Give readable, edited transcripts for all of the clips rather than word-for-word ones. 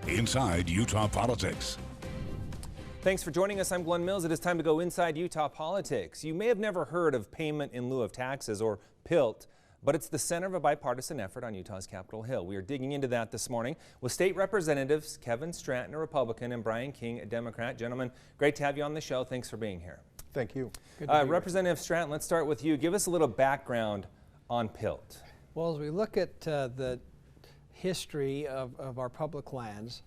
Inside Utah Politics. Thanks for joining us. I'm Glenn Mills. It is time to go inside Utah politics. You may have never heard of payment in lieu of taxes, or PILT, but it's the center of a bipartisan effort on Utah's Capitol Hill. We are digging into that this morning with State Representatives Kevin Stratton, a Republican, and Brian King, a Democrat. Gentlemen, great to have you on the show. Thanks for being here. Thank you. Representative Stratton, let's start with you. Give us a little background on PILT. Well, as we look at the history of our public lands,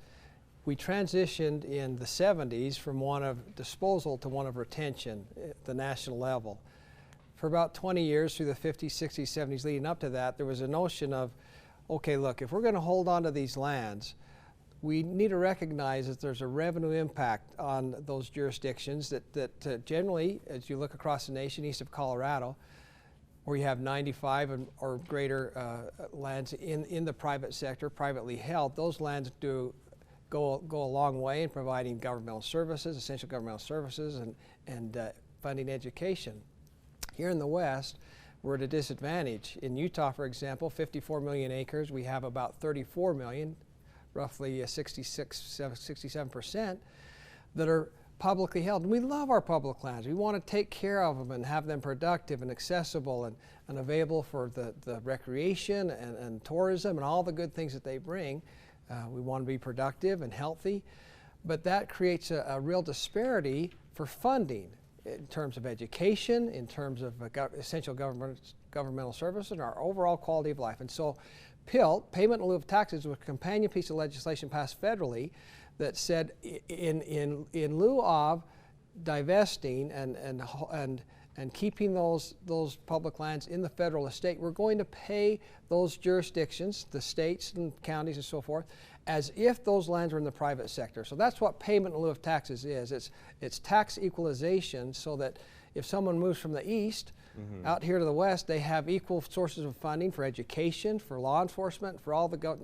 we transitioned in the 70s from one of disposal to one of retention at the national level. For about 20 years, through the 50s, 60s, 70s leading up to that, there was a notion of, okay, look, if we're going to hold on to these lands, we need to recognize that there's a revenue impact on those jurisdictions that generally, as you look across the nation east of Colorado, where you have 95 or greater lands in the private sector, privately held, those lands do go a long way in providing governmental services, essential governmental services, and funding education. Here in the West, we're at a disadvantage. In Utah, for example, 54 million acres, we have about 34 million, roughly 67%, that are publicly held. And we love our public lands. We want to take care of them and have them productive and accessible and available for the recreation and tourism and all the good things that they bring. We want to be productive and healthy, but that creates a real disparity for funding in terms of education, in terms of essential governmental services, and our overall quality of life. And so PILT, payment in lieu of taxes, was a companion piece of legislation passed federally that said in lieu of divesting and keeping those public lands in the federal estate, we're going to pay those jurisdictions, the states and counties and so forth, as if those lands were in the private sector. So that's what payment in lieu of taxes is. It's tax equalization, so that if someone moves from the east out here to the west, they have equal sources of funding for education, for law enforcement, for all the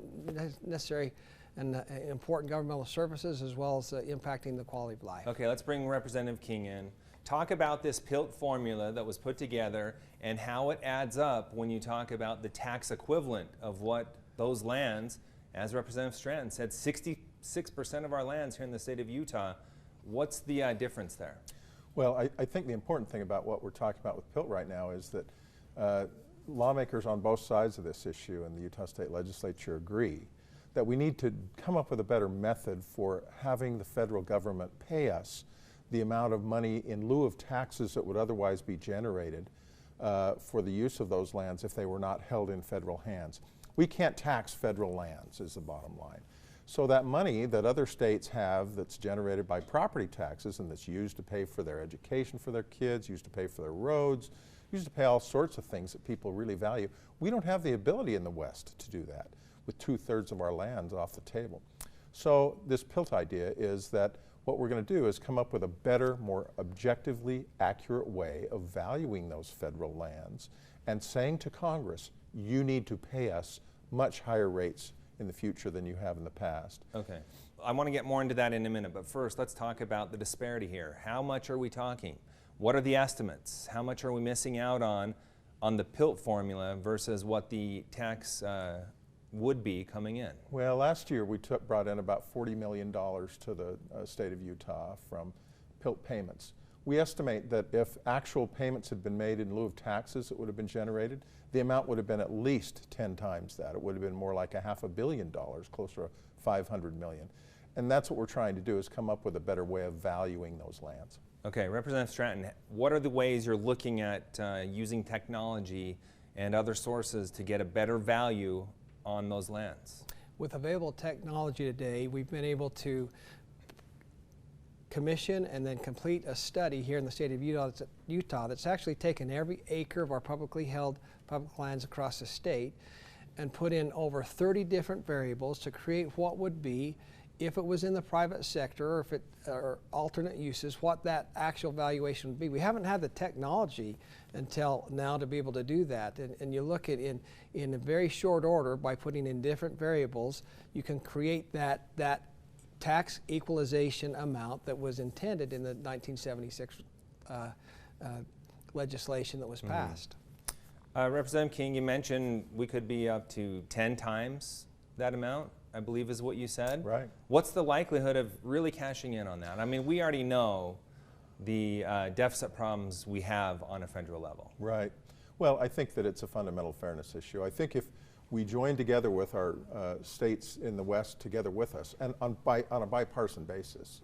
necessary and important governmental services, as well as impacting the quality of life. Okay, let's bring Representative King in. Talk about this PILT formula that was put together and how it adds up when you talk about the tax equivalent of what those lands, as Representative Stratton said, 66% of our lands here in the state of Utah. What's the difference there? Well, I think the important thing about what we're talking about with PILT right now is that lawmakers on both sides of this issue and the Utah State Legislature agree that we need to come up with a better method for having the federal government pay us the amount of money in lieu of taxes that would otherwise be generated for the use of those lands if they were not held in federal hands. We can't tax federal lands, is the bottom line. So that money that other states have that's generated by property taxes and that's used to pay for their education for their kids, used to pay for their roads, used to pay all sorts of things that people really value, we don't have the ability in the West to do that with 2/3 of our lands off the table. So this PILT idea is that what we're going to do is come up with a better, more objectively accurate way of valuing those federal lands and saying to Congress, you need to pay us much higher rates in the future than you have in the past. Okay. I want to get more into that in a minute, but first let's talk about the disparity here. How much are we talking? What are the estimates? How much are we missing out on the PILT formula versus what the tax would be coming in? Well, last year we brought in about $40 million to the state of Utah from PILT payments. We estimate that if actual payments had been made in lieu of taxes that would have been generated, the amount would have been at least 10 times that. It would have been more like $500 million, closer to $500 million. And that's what we're trying to do, is come up with a better way of valuing those lands. Okay, Representative Stratton, what are the ways you're looking at using technology and other sources to get a better value on those lands? With available technology today, we've been able to commission and then complete a study here in the state of Utah that's actually taken every acre of our publicly held public lands across the state and put in over 30 different variables to create what would be, if it was in the private sector or if it or alternate uses, what that actual valuation would be. We haven't had the technology until now to be able to do that. And you look at in a very short order, by putting in different variables, you can create that tax equalization amount that was intended in the 1976 legislation that was passed. Representative King, you mentioned we could be up to 10 times that amount. I believe is what you said. Right. What's the likelihood of really cashing in on that? I mean, we already know the deficit problems we have on a federal level. Right. Well, I think that it's a fundamental fairness issue. I think if we join together with our states in the West together with us, and on a bipartisan basis,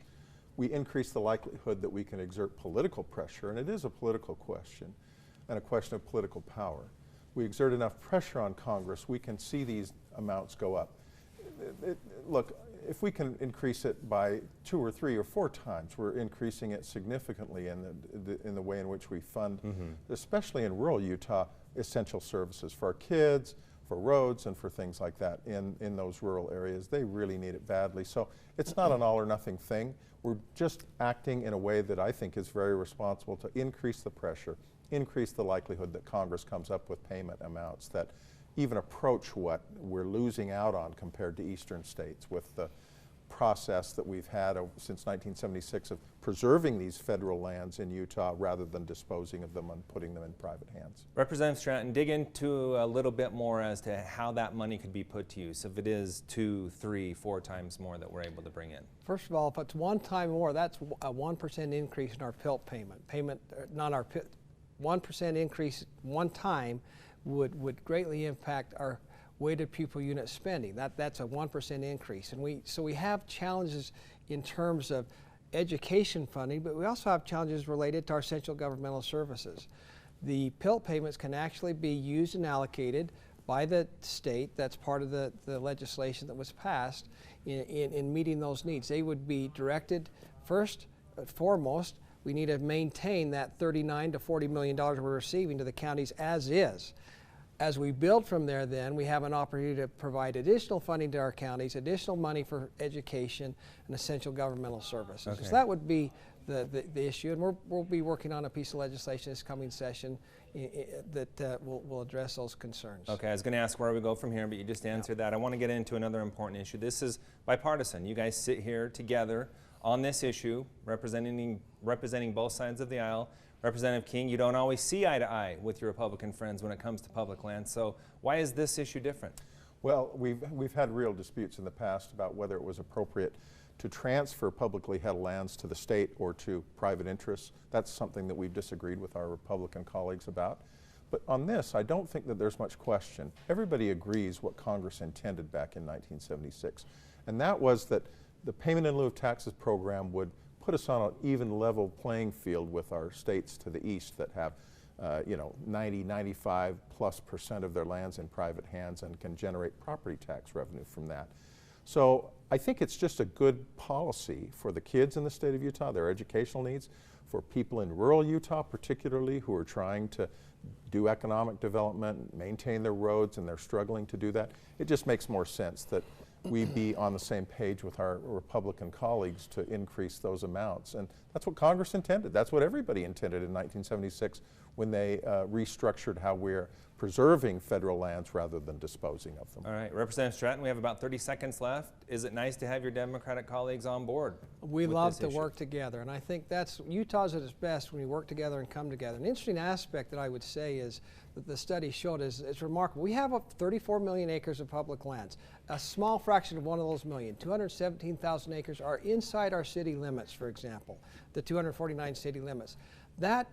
we increase the likelihood that we can exert political pressure, and it is a political question and a question of political power. We exert enough pressure on Congress, we can see these amounts go up. Look, if we can increase it by 2 or 3 or 4 times, we're increasing it significantly in the way in which we fund, especially in rural Utah, essential services for our kids, for roads, and for things like that in those rural areas. They really need it badly. So it's not an all or nothing thing. We're just acting in a way that I think is very responsible to increase the pressure, increase the likelihood that Congress comes up with payment amounts that even approach what we're losing out on compared to eastern states with the process that we've had since 1976 of preserving these federal lands in Utah rather than disposing of them and putting them in private hands. Representative Stratton, dig into a little bit more as to how that money could be put to use if it is 2, 3, 4 times more that we're able to bring in. First of all, if it's 1 time more, that's a 1% increase in our PILT payment. Not our 1% increase one time would greatly impact our weighted pupil unit spending. That's a 1% increase. And so we have challenges in terms of education funding, but we also have challenges related to our essential governmental services. The PILT payments can actually be used and allocated by the state. That's part of the legislation that was passed in meeting those needs. They would be directed first, foremost, we need to maintain that $39 to $40 million we're receiving to the counties as is. As we build from there, then, we have an opportunity to provide additional funding to our counties, additional money for education and essential governmental services. Okay. So that would be the issue, and we'll be working on a piece of legislation this coming session that will address those concerns. Okay, I was going to ask where we go from here, but you just answered that. I want to get into another important issue. This is bipartisan. You guys sit here together on this issue, representing both sides of the aisle. Representative King, you don't always see eye to eye with your Republican friends when it comes to public land. So why is this issue different? Well, we've had real disputes in the past about whether it was appropriate to transfer publicly held lands to the state or to private interests. That's something that we've disagreed with our Republican colleagues about. But on this, I don't think that there's much question. Everybody agrees what Congress intended back in 1976. And that was that the payment in lieu of taxes program would put us on an even level playing field with our states to the east that have 90, 95+% of their lands in private hands and can generate property tax revenue from that. So I think it's just a good policy for the kids in the state of Utah, their educational needs, for people in rural Utah particularly who are trying to do economic development, maintain their roads, and they're struggling to do that. It just makes more sense that we be on the same page with our Republican colleagues to increase those amounts. And that's what Congress intended. That's what everybody intended in 1976 when they restructured how we're preserving federal lands rather than disposing of them. All right, Representative Stratton, we have about 30 seconds left. Is it nice to have your Democratic colleagues on board? We love to work together, and I think Utah's at its best when we work together and come together. An interesting aspect that I would say is that the study showed is it's remarkable. We have 34 million acres of public lands. A small fraction of one of those million, 217,000 acres, are inside our city limits, for example, the 249 city limits. That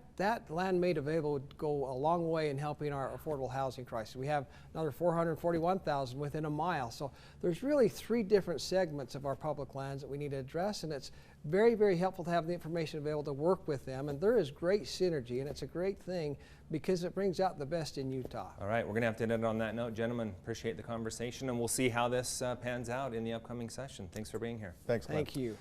land made available would go a long way in helping our affordable housing crisis. We have another 441,000 within a mile. So there's really 3 different segments of our public lands that we need to address, and it's very, very helpful to have the information available to work with them. And there is great synergy, and it's a great thing because it brings out the best in Utah. All right, we're going to have to end it on that note. Gentlemen, appreciate the conversation, and we'll see how this pans out in the upcoming session. Thanks for being here. Thanks, Glenn. Thank you.